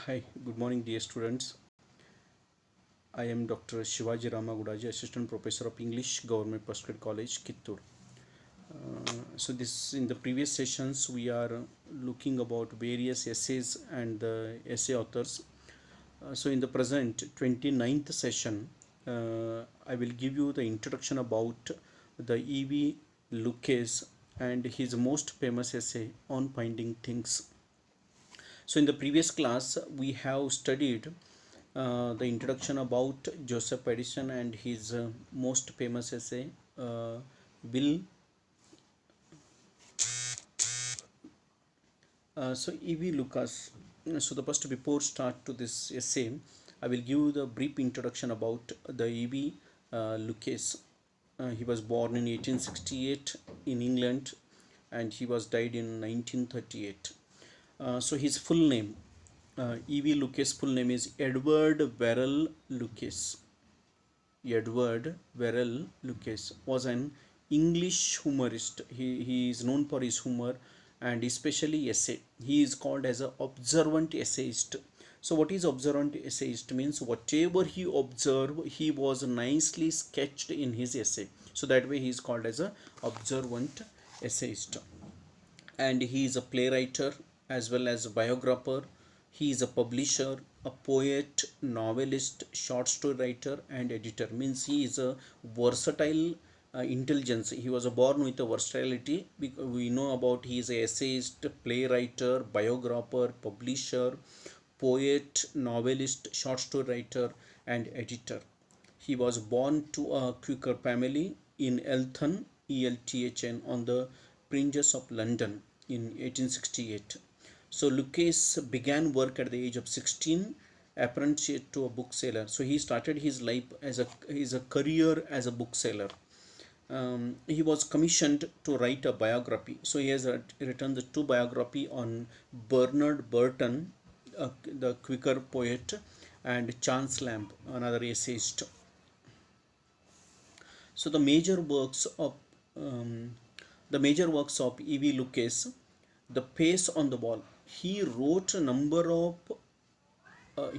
Hi, good morning, dear students. I am Dr. Shivaji Ramagudaji, Assistant Professor of English, Government Postgrad College, Kittur. This in the previous sessions we are looking about various essays and the essay authors. In the present 29th session, I will give you the introduction about the E.V. Lucas and his most famous essay on finding things. So in the previous class, we have studied the introduction about Joseph Edison and his most famous essay, Will. E.V. Lucas. So the first before start to this essay, I will give the brief introduction about the E.V. Lucas. He was born in 1868 in England, and he was died in 1938. So his full name, E.V. Lucas' full name is Edward Verrall Lucas. Edward Verrall Lucas was an English humorist. He is known for his humor and especially essay. He is called as an observant essayist. So what is observant essayist means whatever he observed, he was nicely sketched in his essay. So that way he is called as a observant essayist. And he is a playwright as well as a biographer. He is a publisher, a poet, novelist, short story writer, and editor. Means he is a versatile intelligence. He was born with a versatility. We know about he is a essayist, playwright, biographer, publisher, poet, novelist, short story writer, and editor. He was born to a Quaker family in Eltham, Elthn, on the fringes of London in 1868. So Lucas began work at the age of 16, apprenticeship to a bookseller. So he started his life as a career as a bookseller. He was commissioned to write a biography. So he has written the two biography on Bernard Burton, the Quaker poet, and Chance Lamb, another essayist. So the major works of E.V. Lucas, The Face on the Wall. He wrote a number of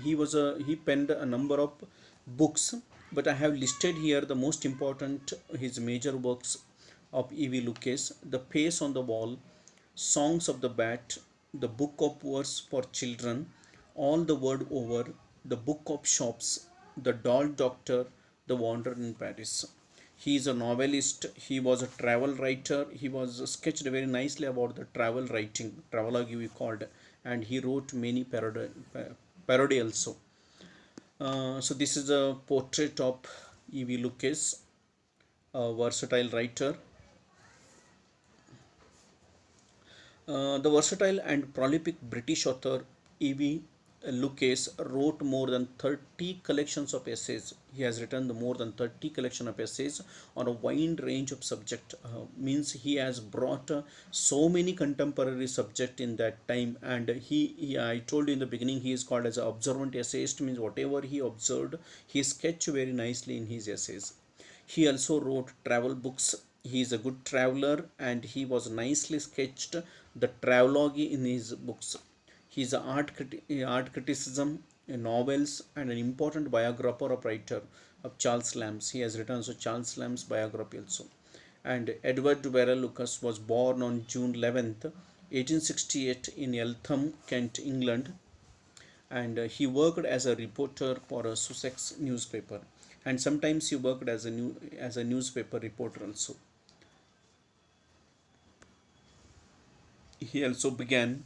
he penned a number of books, but I have listed here the most important his major works of E.V. Lucas: The Face on the Wall, Songs of the Bat, The Book of Words for Children, All the World Over, The Book of Shops, The Doll Doctor, The Wanderer in Paris. He is a novelist. He was a travel writer. He was sketched very nicely about the travel writing, travelogue we called, and he wrote many parody also. So this is a portrait of E.V. Lucas, a versatile writer. The versatile and prolific British author E.V. Lucas wrote more than 30 collections of essays. He has written more than 30 collection of essays on a wide range of subject. Means he has brought so many contemporary subject in that time. And I told you in the beginning, he is called as an observant essayist. Means whatever he observed, he sketched very nicely in his essays. He also wrote travel books. He is a good traveler and he was nicely sketched the travelogue in his books. He is an art criticism, novels, and an important biographer of writer of Charles Lamb's. He has written also Charles Lamb's biography also. And Edward Verrall Lucas was born on June 11th, 1868 in Eltham, Kent, England, and he worked as a reporter for a Sussex newspaper, and sometimes he worked as a newspaper reporter also. He also began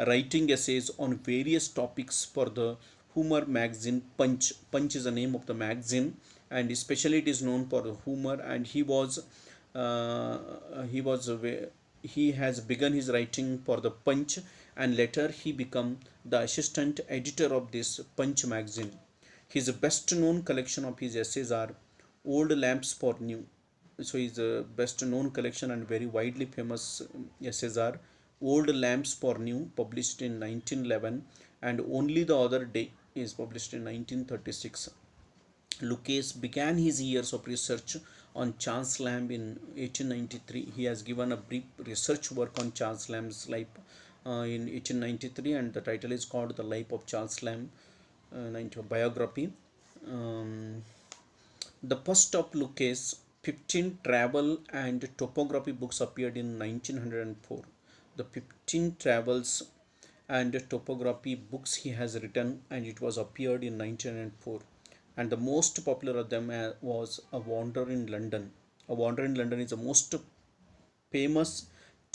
writing essays on various topics for the humor magazine Punch. Punch is the name of the magazine, and especially it is known for the humor. And he was he has begun his writing for the Punch, and later he became the assistant editor of this Punch magazine. His best known collection of his essays are Old Lamps for New. So his best known collection and very widely famous essays are Old Lamps for New, published in 1911, and Only the Other Day is published in 1936. Lucas began his years of research on Charles Lamb in 1893. He has given a brief research work on Charles Lamb's life in 1893, and the title is called The Life of Charles Lamb, biography. Um, the first of Lucas' 15 travel and topography books appeared in 1904. The 15 travels and topography books he has written, and it was appeared in 1904. And the most popular of them was A Wanderer in London. A Wanderer in London is the most famous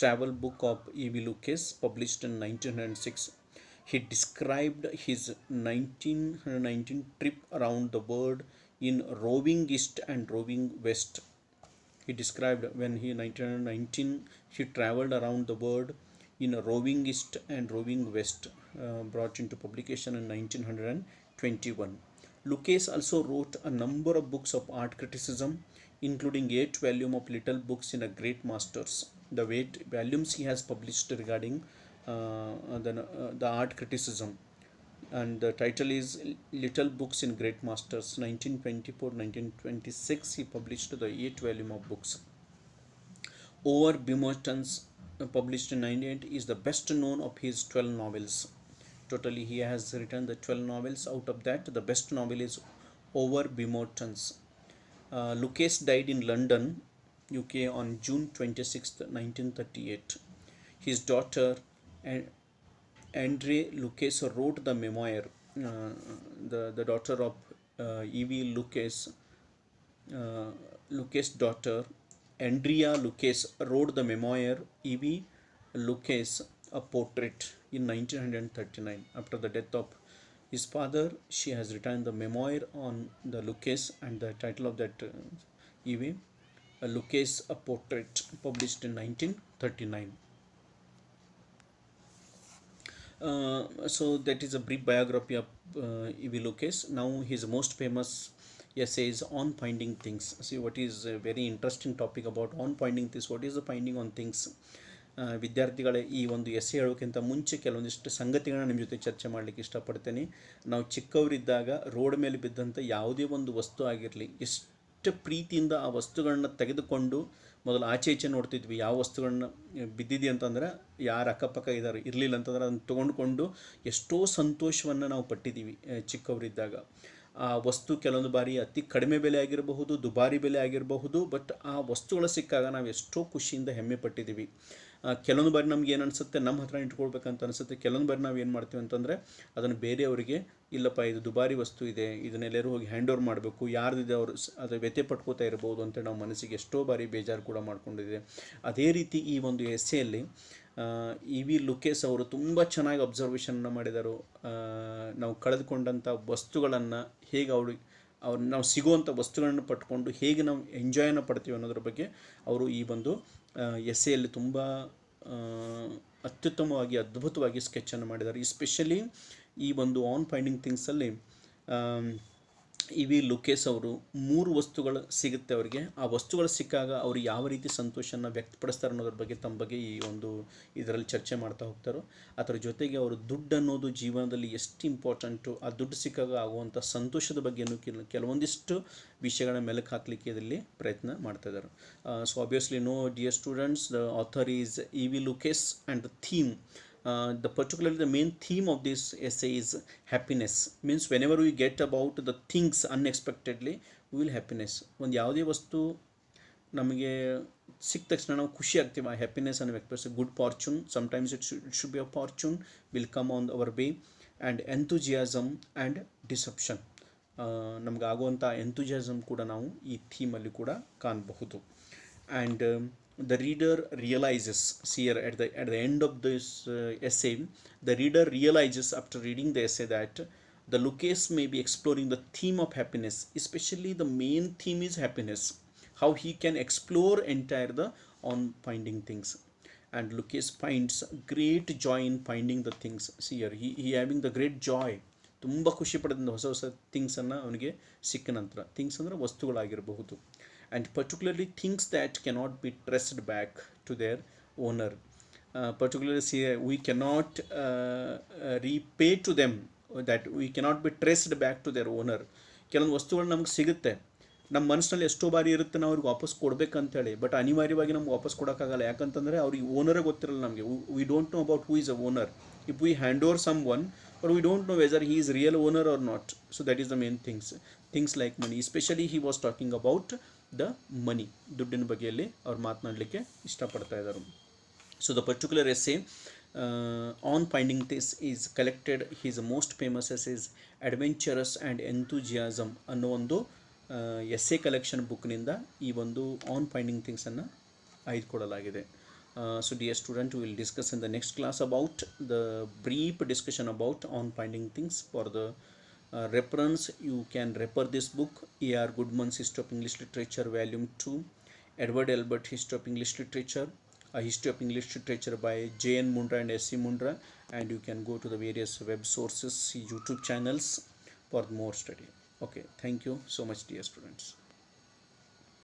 travel book of E.V. Lucas, published in 1906. He described his 1919 trip around the world in roving east and roving west. He described when he 1919 he traveled around the world in roving east and roving west, brought into publication in 1921. Lucas also wrote a number of books of art criticism, including 8 volumes of little books in a great masters. The 8 volumes he has published regarding the art criticism, and the title is Little Books in Great Masters. 1924-1926 he published the 8 volume of books. Over Bemerton's, published in 98, is the best known of his 12 novels. Totally he has written the 12 novels. Out of that, the best novel is Over Bemerton's. Lucas died in London, UK on June 26, 1938. His daughter Andre Lucas wrote the memoir. The daughter of E.V. Lucas, Lucas' daughter Andrea Lucas wrote the memoir E.V. Lucas, A Portrait, in 1939. After the death of his father, she has written the memoir on the Lucas, and the title of that E.V. Lucas, A Portrait, published in 1939. So that is a brief biography of E.V. Lucas. Now his most famous essay is On Finding Things. See what is a very interesting topic about On Finding Things. What is the finding on things? ವಿದ್ಯಾರ್ಥಿಗಳೇ, ಈ ಒಂದು essay ಹೇಳೋಕ್ಕಿಂತ ಮುಂಚೆ ಕೆಲವೊಂದಿಷ್ಟು ಸಂಗತಿಗಳನ್ನ ನಿಮ್ಮ ಜೊತೆ ಚರ್ಚೆ ಮಾಡಲಿಕ್ಕೆ ಇಷ್ಟಪಡ್ತೇನೆ. ನಾವು ಚಿಕ್ಕವರಿದ್ದಾಗ ರೋಡ್ ಮೇಲೆ ಬಿದ್ದಂಥ ಯಾವುದೇ ಒಂದು ವಸ್ತು ಆಗಿರಲಿ, ಎಷ್ಟು ಪ್ರೀತಿಯಿಂದ ಆ ವಸ್ತುಗಳನ್ನ ತೆಗೆದುಕೊಂಡು ಮೊದಲು ಆಚೆ ಈಚೆ ನೋಡ್ತಿದ್ವಿ. ಯಾವ ವಸ್ತುಗಳನ್ನ ಬಿದ್ದಿದೆ ಅಂತಂದ್ರೆ ಯಾರು ಅಕ್ಕಪಕ್ಕ ಇದ್ದಾರೆ, ಇರಲಿಲ್ಲ ಅಂತಂದ್ರೆ ಅದನ್ನು ತೊಗೊಂಡುಕೊಂಡು ಎಷ್ಟೋ ಸಂತೋಷವನ್ನು ನಾವು ಪಟ್ಟಿದ್ದೀವಿ ಚಿಕ್ಕವರಿದ್ದಾಗ. ಆ ವಸ್ತು ಕೆಲವೊಂದು ಬಾರಿ ಅತಿ ಕಡಿಮೆ ಬೆಲೆ ಆಗಿರಬಹುದು, ದುಬಾರಿ ಬೆಲೆ ಆಗಿರಬಹುದು, ಬಟ್ ಆ ವಸ್ತುಗಳು ಸಿಕ್ಕಾಗ ನಾವು ಎಷ್ಟೋ ಖುಷಿಯಿಂದ ಹೆಮ್ಮೆ ಪಟ್ಟಿದ್ದೀವಿ. ಕೆಲವೊಂದು ಬಾರಿ ನಮ್ಗೆ ಏನು ಅನಿಸುತ್ತೆ, ನಮ್ಮ ಹತ್ರ ಇಟ್ಕೊಳ್ಬೇಕಂತ ಅನಿಸುತ್ತೆ. ಕೆಲವೊಂದು ಬಾರಿ ನಾವು ಏನು ಮಾಡ್ತೀವಿ ಅಂತಂದರೆ ಅದನ್ನು ಬೇರೆಯವರಿಗೆ, ಇಲ್ಲಪ್ಪ ಇದು ದುಬಾರಿ ವಸ್ತು ಇದೆ, ಇದನ್ನೆಲ್ಲರೂ ಹೋಗಿ ಹ್ಯಾಂಡ್ ಓವರ್ ಮಾಡಬೇಕು, ಯಾರ್ದಿದೆ ಅವರು ಅದು ವ್ಯಥೆ ಪಟ್ಕೋತಾ ಇರ್ಬೋದು ಅಂತ ನಾವು ಮನಸ್ಸಿಗೆ ಎಷ್ಟೋ ಬಾರಿ ಬೇಜಾರು ಕೂಡ ಮಾಡ್ಕೊಂಡಿದೆ. ಅದೇ ರೀತಿ ಈ ಒಂದು ಎಸ್ಸೆಯಲ್ಲಿ E.V. ಲುಕೇಸ್ ಅವರು ತುಂಬ ಚೆನ್ನಾಗಿ ಅಬ್ಸರ್ವೇಷನ್ನ ಮಾಡಿದರು. ನಾವು ಕಳೆದುಕೊಂಡಂಥ ವಸ್ತುಗಳನ್ನು ಹೇಗೆ ಅವ್ರು ನಾವು ಸಿಗುವಂಥ ವಸ್ತುಗಳನ್ನು ಪಟ್ಕೊಂಡು ಹೇಗೆ ನಾವು ಎಂಜಾಯನ್ನು ಪಡ್ತೀವಿ ಅನ್ನೋದ್ರ ಬಗ್ಗೆ ಅವರು ಈ ಒಂದು ಎಸ್ಸೆಯಲ್ಲಿ ತುಂಬ ಅತ್ಯುತ್ತಮವಾಗಿ ಅದ್ಭುತವಾಗಿ ಸ್ಕೆಚನ್ನು ಮಾಡಿದ್ದಾರೆ. ಎಸ್ಪೆಷಲಿ ಈ ಒಂದು ಆನ್ ಫೈಂಡಿಂಗ್ ಥಿಂಗ್ಸಲ್ಲಿ E.V. ಲುಕೇಸ್ ಅವರು 3 ವಸ್ತುಗಳು ಸಿಗುತ್ತೆ ಅವರಿಗೆ. ಆ ವಸ್ತುಗಳು ಸಿಕ್ಕಾಗ ಅವರು ಯಾವ ರೀತಿ ಸಂತೋಷನ ವ್ಯಕ್ತಪಡಿಸ್ತಾರೆ ಅನ್ನೋದ್ರ ಬಗ್ಗೆ ತಮ್ಮ ಬಗ್ಗೆ ಈ ಒಂದು ಇದರಲ್ಲಿ ಚರ್ಚೆ ಮಾಡ್ತಾ ಹೋಗ್ತಾರೋ. ಅದರ ಜೊತೆಗೆ ಅವರು ದುಡ್ಡು ಅನ್ನೋದು ಜೀವನದಲ್ಲಿ ಎಷ್ಟು ಇಂಪಾರ್ಟೆಂಟು, ಆ ದುಡ್ಡು ಸಿಕ್ಕಾಗ ಆಗುವಂಥ ಸಂತೋಷದ ಬಗ್ಗೆಯೂ ಕೆಲವೊಂದಿಷ್ಟು ವಿಷಯಗಳನ್ನ ಮೆಲುಕು ಹಾಕಲಿಕ್ಕೆ ಇದರಲ್ಲಿ ಪ್ರಯತ್ನ ಮಾಡ್ತಾ ಇದ್ದಾರೆ. So obviously no dear students, the author is E.V. Lucas and the theme, particularly the main theme of this essay is happiness. Means whenever we get about the things unexpectedly, we will happiness. ಒಂದು ಯಾವುದೇ ವಸ್ತು ನಮಗೆ ಸಿಕ್ಕ ತಕ್ಷಣ ನಾವು ಖುಷಿ ಆಗ್ತೀವಿ, ಆ ಹ್ಯಾಪಿನೆಸ್ ಅನ್ನು ವ್ಯಕ್ತಪಡಿಸಿ. Good fortune, sometimes it should be a fortune will come on our way. And enthusiasm and deception, ನಮ್ಗೆ ಆಗುವಂಥ ಎಂಥೂಜಿಯಾಸಮ್ ಕೂಡ ನಾವು ಈ ಥೀಮಲ್ಲಿ ಕೂಡ ಕಾಣಬಹುದು. And the reader realizes, see here at the end of this essay, the reader realizes after reading the essay that the Lucas may be exploring the theme of happiness, especially the main theme is happiness, how he can explore entire the on finding things. And Lucas finds great joy in finding the things. See here, he having the great joy, ತುಂಬ ಖುಷಿ ಪಡೆದ ಹೊಸ ಹೊಸ ಥಿಂಗ್ಸನ್ನು ಅವನಿಗೆ ಸಿಕ್ಕ ನಂತರ. Things ಅಂದರೆ ವಸ್ತುಗಳಾಗಿರಬಹುದು. And particularly things that cannot be traced back to their owner. Particularly see, we cannot repay to them, that we cannot be traced back to their owner. ಕೆಲವೊಂದು ವಸ್ತುಗಳು ನಮ್ಗೆ ಸಿಗುತ್ತೆ, ನಮ್ಮ ಮನಸ್ಸಿನಲ್ಲಿ ಎಷ್ಟೋ ಬಾರಿ ಇರುತ್ತೆ ನಾವು ಅವ್ರಿಗೆ ವಾಪಸ್ ಕೊಡ್ಬೇಕಂತೇಳಿ, ಬಟ್ ಅನಿವಾರ್ಯವಾಗಿ ನಮ್ಗೆ ವಾಪಸ್ ಕೊಡೋಕ್ಕಾಗಲ್ಲ. ಯಾಕಂತಂದರೆ ಅವ್ರಿಗೆ ಓನರೇ ಗೊತ್ತಿರಲ್ಲ ನಮಗೆ. We don't know about who is a owner. If we hand over someone, but we don't know whether he is real owner or not. So that is the main things like money. Especially he was talking about the money, ದುಡ್ಡಿನ ಬಗ್ಗೆಯಲ್ಲಿ ಅವ್ರು ಮಾತನಾಡಲಿಕ್ಕೆ ಇಷ್ಟಪಡ್ತಾ ಇದ್ದಾರೆ. So the particular essay on finding this is collected his most famous essays adventurous and enthusiasm ಅನ್ನೋ ಒಂದು essay collection ಬುಕ್ನಿಂದ ಈ ಒಂದು ಆನ್ ಫೈಂಡಿಂಗ್ ಥಿಂಗ್ಸನ್ನು ಆಯ್ದುಕೊಳ್ಳಲಾಗಿದೆ. So dear student, we will discuss in the next class about the brief discussion about on finding things. For the reference, you can refer this book, A.R. Goodman's History of English Literature Volume 2, Edward Elbert History of English Literature, A History of English Literature by J.N. Mundra and S.C. Mundra, and you can go to the various web sources, YouTube channels for more study. Okay, thank you so much dear students.